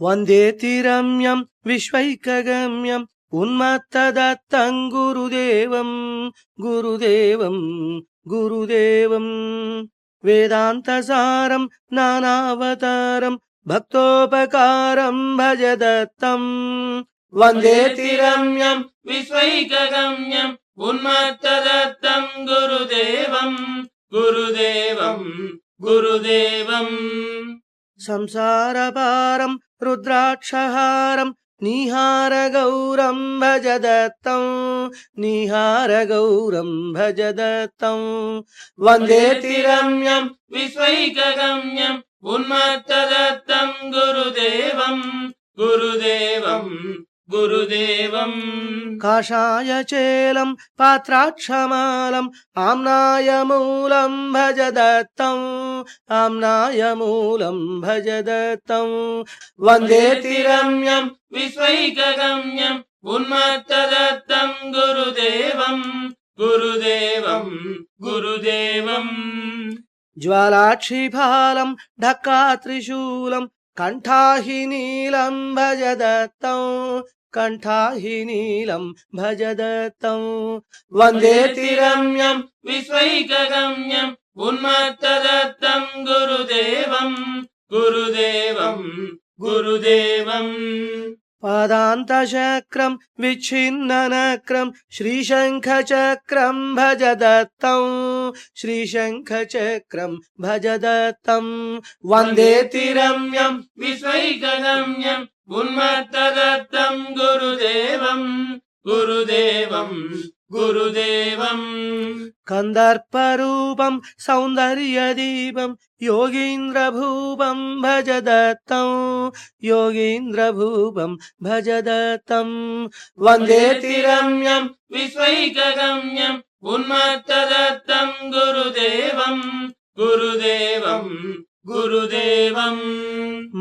वन्देति रम्यं विश्वैकगम्यं उन्मत्तदत्तं गुरुदेवं गुरुदेवं गुरुदेवं वेदान्तसारं नानावतारं भक्तोपकारं भजदत्तं वन्देति रम्यं विश्वैकगम्यं उन्मत्तदत्तं गुरुदेवं गुरुदेवं गुरुदेवं संसारपारं रुद्राक्षहारं निहारगौरं भजदत्तं निहारगौरं भजदत्तं वन्देति रम्यं विश्वैकगम्यं उन्मत्तदत्तं गुरुदेवं गुरुदेवं गुरुदेवं काषाय चेलं पात्राक्षमालम् आम्नायमूलं भजदत्तं आम्नायमूलं भजदत्तं वन्देति रम्यं विश्वैकगम्यं उन्मत्तदत्तं गुरुदेवं गुरुदेवं गुरुदेवं ज्वालाक्षिफालं ढक्कात्रिशूलं कण्ठाहि नीलं भजदत्तं कण्ठाहि नीलं भजदत्तं वन्देति रम्यं विश्वैकगम्यं उन्मत्तदत्तं गुरुदेवं गुरुदेवं गुरुदेवं पादान्तचक्रं विच्छिन्ननक्रं श्रीशङ्खचक्रं भजदत्तं श्रीशङ्खचक्रं भजदत्तं वन्देति रम्यं विश्वैकगम्यं उन्मत्तदत्तं गुरुदेवं गुरुदेवं गुरुदेवं कन्दर्परूपं सौन्दर्यदीपं योगीन्द्रभूपं भजदत्तं योगीन्द्रभूपं भजदत्तं वन्देति रम्यं विश्वैकगम्यं उन्मत्तदत्तं गुरुदेवं गुरुदेवं गुरुदेवं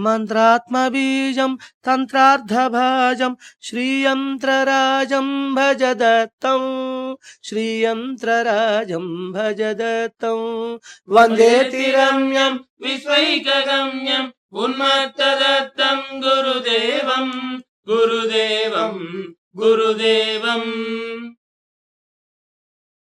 मन्त्रात्मबीजं तन्त्रार्धभाजं श्रीयन्त्रराजं भजदत्तं श्रीयन्त्रराजं भजदत्तं वन्देति रम्यं विश्वैकगम्यं उन्मत्तदत्तं गुरुदेवं गुरुदेवं गुरुदेवं